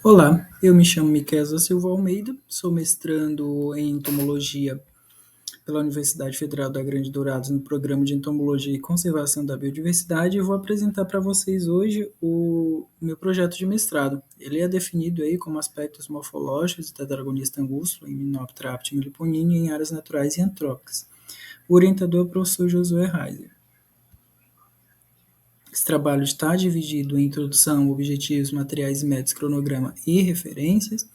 Olá, eu me chamo Miquel Silva Almeida, sou mestrando em entomologia pela Universidade Federal da Grande Dourados no programa de Entomologia e Conservação da Biodiversidade e vou apresentar para vocês hoje o meu projeto de mestrado. Ele é definido aí como aspectos morfológicos do Tetragonista angústula em Menoptera apti meliponini em áreas naturais e antrópicas. O orientador é o professor Josué Reiser. Esse trabalho está dividido em introdução, objetivos, materiais, métodos, cronograma e referências.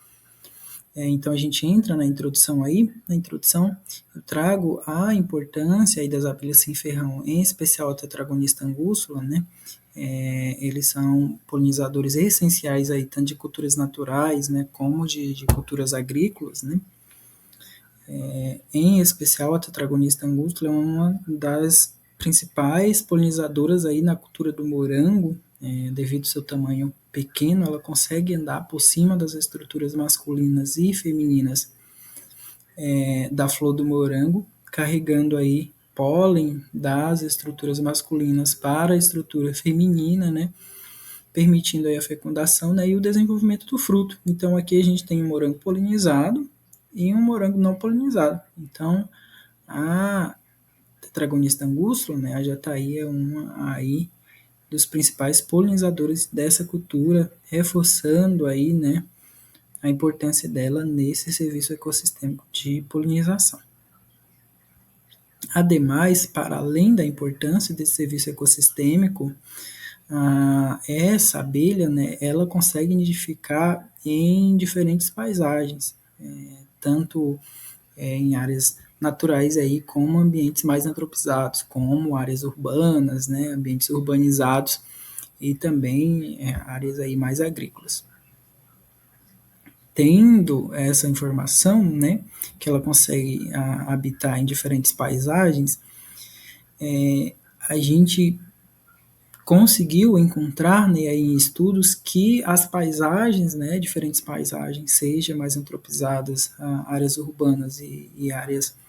Então a gente entra na introdução aí. Na introdução eu trago a importância aí das abelhas sem-ferrão, em especial a Tetragonista angústula, né? Eles são polinizadores essenciais aí tanto de culturas naturais, né, como de culturas agrícolas, né? Em especial a Tetragonista angústula é uma das principais polinizadoras aí na cultura do morango, devido ao seu tamanho pequeno, ela consegue andar por cima das estruturas masculinas e femininas da flor do morango, carregando aí pólen das estruturas masculinas para a estrutura feminina, né, permitindo aí a fecundação, né, e o desenvolvimento do fruto. Então aqui a gente tem um morango polinizado e um morango não polinizado. Então a Tetragonista angústula, né, a jataí é uma aí dos principais polinizadores dessa cultura, reforçando aí, né, a importância dela nesse serviço ecossistêmico de polinização. Ademais, para além da importância desse serviço ecossistêmico, essa abelha, né, ela consegue nidificar em diferentes paisagens, tanto em áreas naturais aí, como ambientes mais antropizados, como áreas urbanas, né, ambientes urbanizados e também áreas aí mais agrícolas. Tendo essa informação, né, que ela consegue habitar em diferentes paisagens, a gente conseguiu encontrar, né, em estudos que as paisagens, né, diferentes paisagens, seja mais antropizadas, áreas urbanas e áreas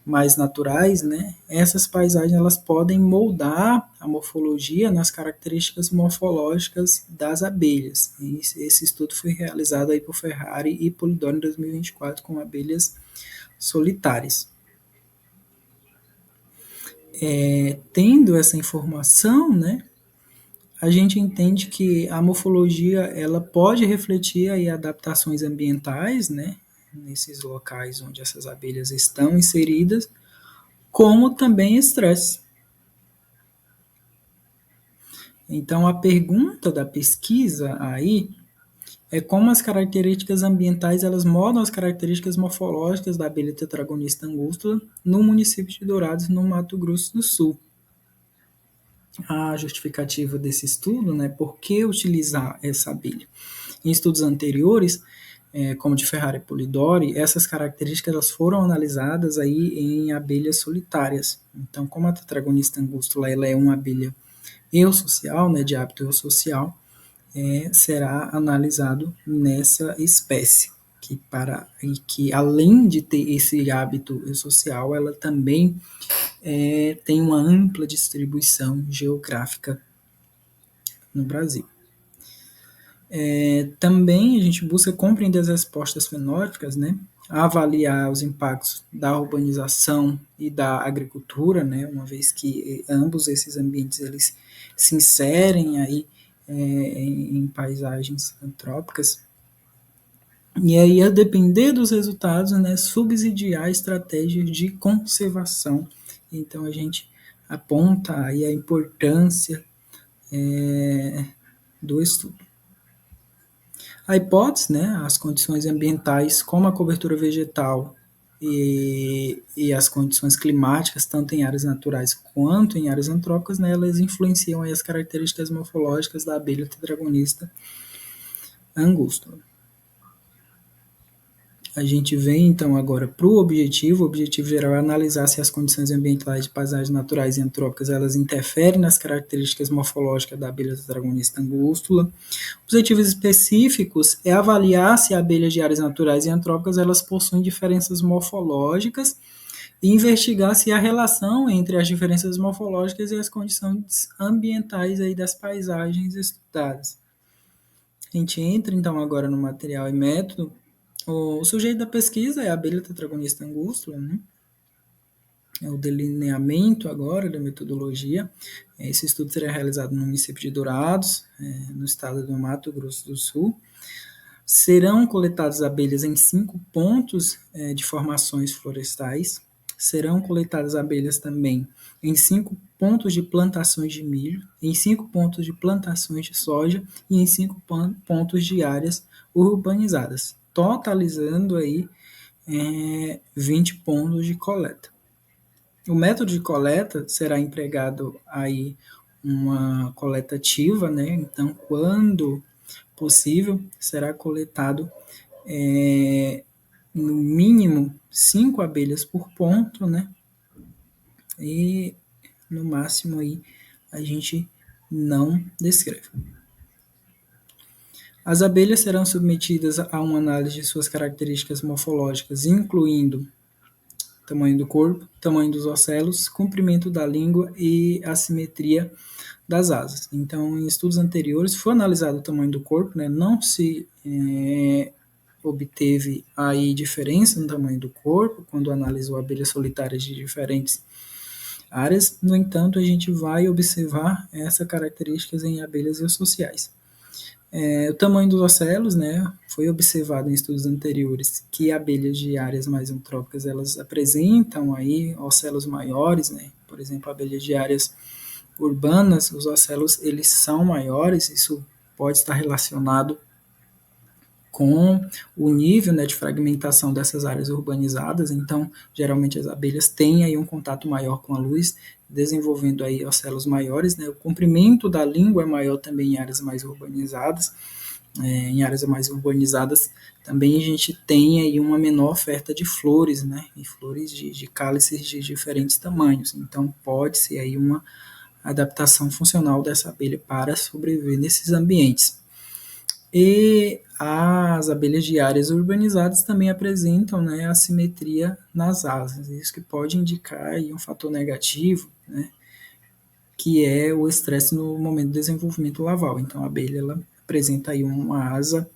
mais naturais, né, essas paisagens elas podem moldar a morfologia nas características morfológicas das abelhas. Esse estudo foi realizado aí por Ferrari e Polidoro em 2024 com abelhas solitárias. Tendo essa informação, né, a gente entende que a morfologia ela pode refletir aí adaptações ambientais, né, nesses locais onde essas abelhas estão inseridas, como também estresse. Então, a pergunta da pesquisa aí é como as características ambientais elas moldam as características morfológicas da abelha tetragonista angústula no município de Dourados, no Mato Grosso do Sul. A justificativa desse estudo, né, por que utilizar essa abelha? Em estudos anteriores, como de Ferrari e Polidori, essas características elas foram analisadas aí em abelhas solitárias. Então, como a tetragonista angústula ela é uma abelha eusocial, né, de hábito eusocial, será analisado nessa espécie, que além de ter esse hábito eusocial, ela também tem uma ampla distribuição geográfica no Brasil. Também a gente busca compreender as respostas fenótipas, né, avaliar os impactos da urbanização e da agricultura, né, uma vez que ambos esses ambientes eles se inserem aí em paisagens antrópicas. E aí, a depender dos resultados, né, subsidiar estratégias de conservação. Então, a gente aponta aí a importância do estudo. A hipótese, né, as condições ambientais, como a cobertura vegetal e as condições climáticas, tanto em áreas naturais quanto em áreas antrópicas, né, elas influenciam aí as características morfológicas da abelha tetragonista angústula. A gente vem então agora para o objetivo. O objetivo geral é analisar se as condições ambientais de paisagens naturais e antrópicas elas interferem nas características morfológicas da abelha tetragonista angústula. Objetivos específicos é avaliar se abelhas de áreas naturais e antrópicas elas possuem diferenças morfológicas e investigar se há relação entre as diferenças morfológicas e as condições ambientais aí das paisagens estudadas. A gente entra, então, agora no material e método. O sujeito da pesquisa é a abelha tetragonista angústula, né? É o delineamento agora da metodologia. Esse estudo será realizado no município de Dourados, no estado do Mato Grosso do Sul. Serão coletadas abelhas em 5 pontos de formações florestais. Serão coletadas abelhas também em 5 pontos de plantações de milho, em 5 pontos de plantações de soja e em 5 pontos de áreas urbanizadas, totalizando aí 20 pontos de coleta. O método de coleta será empregado aí uma coleta ativa, né? Então, quando possível, será coletado no mínimo 5 abelhas por ponto, né? E no máximo aí a gente não descreve. As abelhas serão submetidas a uma análise de suas características morfológicas, incluindo tamanho do corpo, tamanho dos ocelos, comprimento da língua e assimetria das asas. Então, em estudos anteriores, foi analisado o tamanho do corpo, né? Não se obteve aí diferença no tamanho do corpo quando analisou abelhas solitárias de diferentes áreas. No entanto, a gente vai observar essas características em abelhas eusociais. O tamanho dos ocelos, né, foi observado em estudos anteriores que abelhas de áreas mais antrópicas elas apresentam aí ocelos maiores, né, por exemplo, abelhas de áreas urbanas, os ocelos eles são maiores, isso pode estar relacionado com o nível, né, de fragmentação dessas áreas urbanizadas. Então, geralmente as abelhas têm aí um contato maior com a luz, desenvolvendo aí ocelos maiores, né? O comprimento da língua é maior também em áreas mais urbanizadas. Em áreas mais urbanizadas também a gente tem aí uma menor oferta de flores, né? E flores de cálices de diferentes tamanhos. Então, pode ser aí uma adaptação funcional dessa abelha para sobreviver nesses ambientes. E as abelhas de áreas urbanizadas também apresentam, né, assimetria nas asas, isso que pode indicar aí um fator negativo, né, que é o estresse no momento do desenvolvimento laval. Então a abelha ela apresenta aí uma asa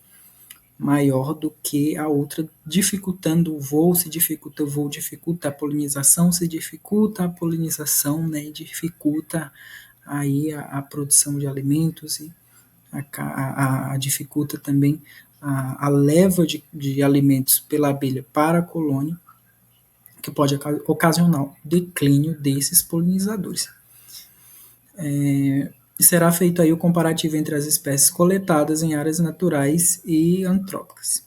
maior do que a outra, dificultando o voo, se dificulta o voo, dificulta a polinização, se dificulta a polinização, né, dificulta aí a produção de alimentos e dificulta também a leva de alimentos pela abelha para a colônia, que pode ocasionar o declínio desses polinizadores. Será feito aí o comparativo entre as espécies coletadas em áreas naturais e antrópicas.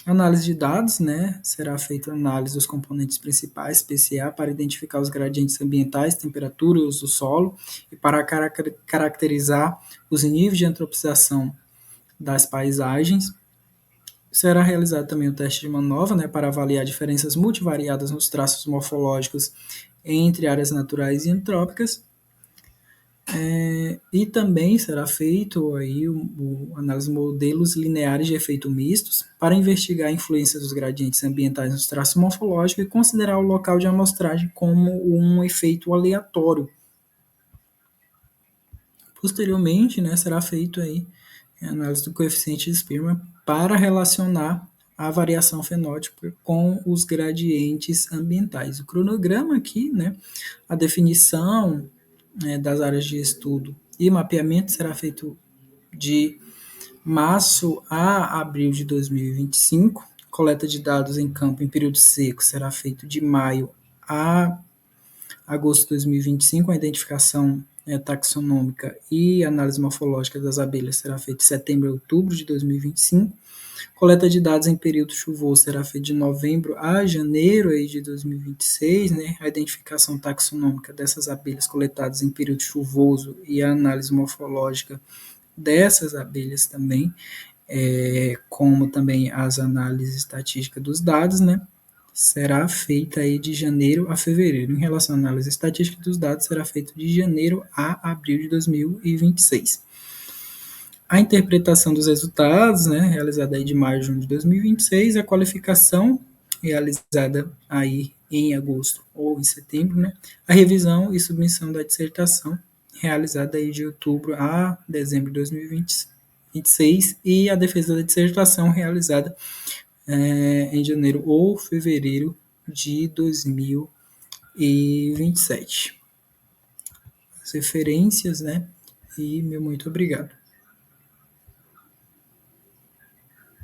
Análise de dados, né? Será feita a análise dos componentes principais, PCA, para identificar os gradientes ambientais, temperatura e uso do solo, e para caracterizar os níveis de antropização das paisagens. Será realizado também o teste de Manova, né, para avaliar diferenças multivariadas nos traços morfológicos entre áreas naturais e antrópicas. E também será feito aí análise de modelos lineares de efeito mistos para investigar a influência dos gradientes ambientais nos traços morfológicos e considerar o local de amostragem como um efeito aleatório. Posteriormente, né, será feito aí a análise do coeficiente de Spearman para relacionar a variação fenótipa com os gradientes ambientais. O cronograma aqui, né, a definição das áreas de estudo e mapeamento será feito de março a abril de 2025. Coleta de dados em campo em período seco será feito de maio a agosto de 2025. A identificação taxonômica e análise morfológica das abelhas será feita de setembro a outubro de 2025. Coleta de dados em período chuvoso será feita de novembro a janeiro aí de 2026, né? A identificação taxonômica dessas abelhas coletadas em período chuvoso e a análise morfológica dessas abelhas também, como também as análises estatísticas dos dados, né? Será feita aí de janeiro a fevereiro. Em relação à análise estatística dos dados, será feita de janeiro a abril de 2026. A interpretação dos resultados, né, realizada aí de maio a junho de 2026, a qualificação realizada aí em agosto ou em setembro, né, a revisão e submissão da dissertação realizada aí de outubro a dezembro de 2026. 2026 e a defesa da dissertação realizada em janeiro ou fevereiro de 2027. As referências, né? E meu muito obrigado.